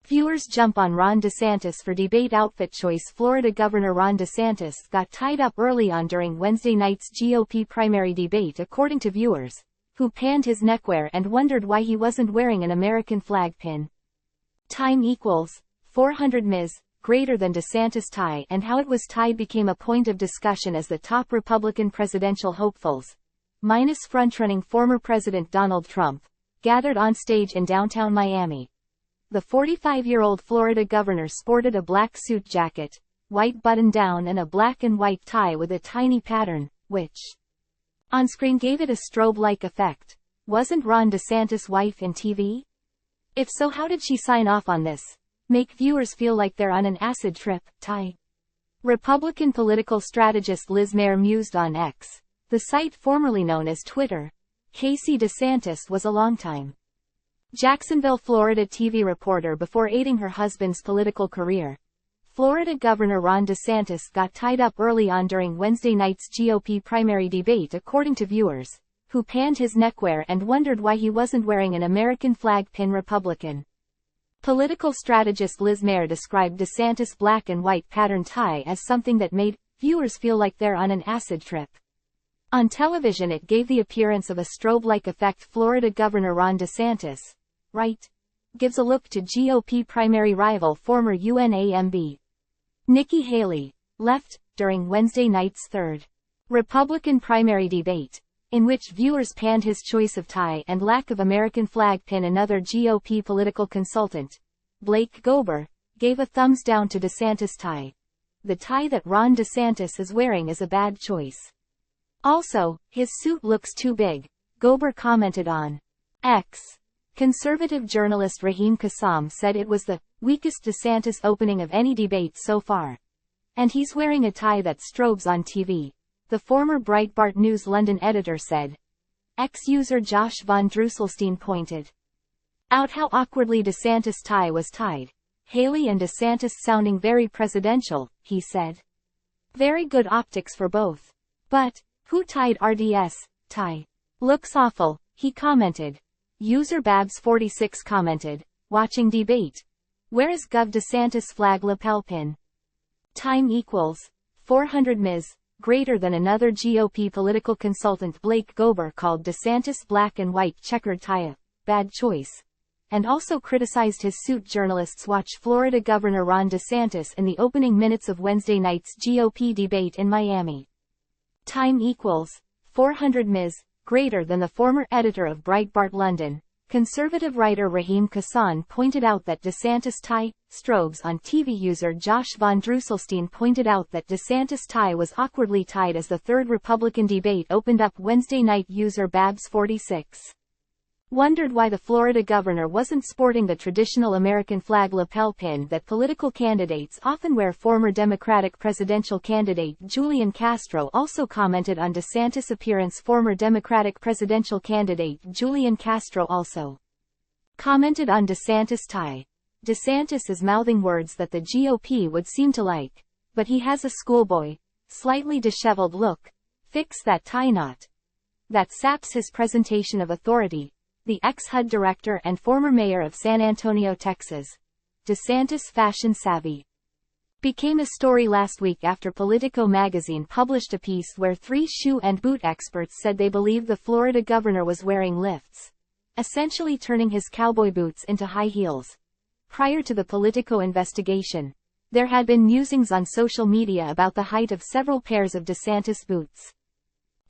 Viewers jump on Ron DeSantis for debate outfit choice. Florida Governor Ron DeSantis got tied up early on during Wednesday night's GOP primary debate, according to viewers, who panned his neckwear and wondered why he wasn't wearing an American flag pin. Time equals 400 Ms. greater than DeSantis tie, and how it was tied became a point of discussion as the top Republican presidential hopefuls, minus frontrunning former President Donald Trump, gathered on stage in downtown Miami. The 45-year-old Florida governor sported a black suit jacket, white button-down and a black and white tie with a tiny pattern, which on screen gave it a strobe-like effect. Wasn't Ron DeSantis' wife in TV? If so, how did she sign off on this? Make viewers feel like they're on an acid trip, tie. Republican political strategist Liz Mayer mused on X, the site formerly known as Twitter. Casey DeSantis was a longtime Jacksonville, Florida TV reporter before aiding her husband's political career. Florida Governor Ron DeSantis got tied up early on during Wednesday night's GOP primary debate, according to viewers, who panned his neckwear and wondered why he wasn't wearing an American flag pin. Republican political strategist Liz Mayer described DeSantis' black and white pattern tie as something that made viewers feel like they're on an acid trip. On television it gave the appearance of a strobe-like effect. Florida Governor Ron DeSantis, right, gives a look to GOP primary rival former UNAMB Nikki Haley, left, during Wednesday night's third Republican primary debate, in which viewers panned his choice of tie and lack of American flag pin. Another GOP political consultant, Blake Gober, gave a thumbs down to DeSantis' tie. The tie that Ron DeSantis is wearing is a bad choice. Also, his suit looks too big, Gober commented on X. Conservative journalist Raheem Kassam said it was the weakest DeSantis opening of any debate so far. And he's wearing a tie that strobes on TV, the former Breitbart News London editor said. Ex-user Josh von Drusselstein pointed out how awkwardly DeSantis' tie was tied. Haley and DeSantis sounding very presidential, he said. Very good optics for both. But who tied RDS tie? Looks awful, he commented. User Babs46 commented, watching debate. Where is Gov DeSantis' flag lapel pin? Time equals 400 Ms. greater than. Another GOP political consultant Blake Gober called DeSantis' black and white checkered tie a bad choice, and also criticized his suit. Journalists watch Florida Governor Ron DeSantis in the opening minutes of Wednesday night's GOP debate in Miami. Time equals 400 Ms. greater than. The former editor of Breitbart London, conservative writer Raheem Kassam pointed out that DeSantis' tie strobes on TV. User Josh von Drusselstein pointed out that DeSantis' tie was awkwardly tied as the third Republican debate opened up Wednesday night. User Babs46 wondered why the Florida governor wasn't sporting the traditional American flag lapel pin that political candidates often wear. Former Democratic presidential candidate Julian Castro also commented on DeSantis' appearance. Former Democratic presidential candidate Julian Castro also commented on DeSantis' tie. DeSantis is mouthing words that the GOP would seem to like, but he has a schoolboy, slightly disheveled look. Fix that tie knot. That saps his presentation of authority. The ex-HUD director and former mayor of San Antonio, Texas, DeSantis fashion savvy, became a story last week after Politico magazine published a piece where 3 shoe and boot experts said they believe the Florida governor was wearing lifts, essentially turning his cowboy boots into high heels. Prior to the Politico investigation, there had been musings on social media about the height of several pairs of DeSantis boots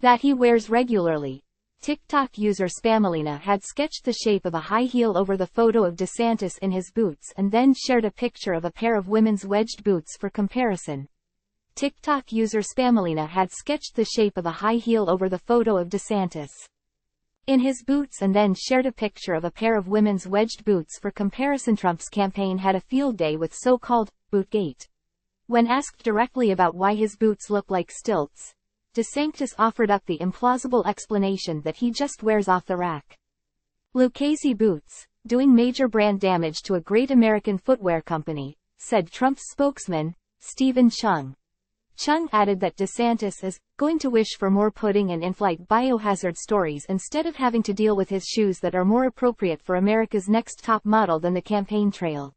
that he wears regularly. TikTok user Spamalina had sketched the shape of a high heel over the photo of DeSantis in his boots and then shared a picture of a pair of women's wedged boots for comparison. TikTok user Spamalina had sketched the shape of a high heel over the photo of DeSantis in his boots and then shared a picture of a pair of women's wedged boots for comparison. Trump's campaign had a field day with so-called Bootgate. When asked directly about why his boots look like stilts, DeSantis offered up the implausible explanation that he just wears off the rack Lucchese boots, doing major brand damage to a great American footwear company, said Trump's spokesman, Stephen Chung. Chung added that DeSantis is going to wish for more pudding and in-flight biohazard stories instead of having to deal with his shoes that are more appropriate for America's next top model than the campaign trail.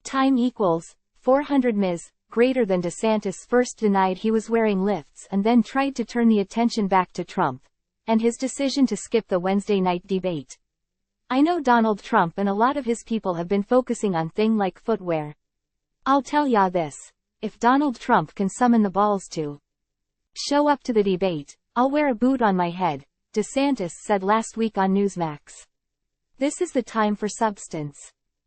Time equals 400 ms. Greater than DeSantis first denied he was wearing lifts and then tried to turn the attention back to Trump and his decision to skip the Wednesday night debate. I know Donald Trump and a lot of his people have been focusing on things like footwear. I'll tell ya this. If Donald Trump can summon the balls to show up to the debate, I'll wear a boot on my head, DeSantis said last week on Newsmax. This is the time for substance.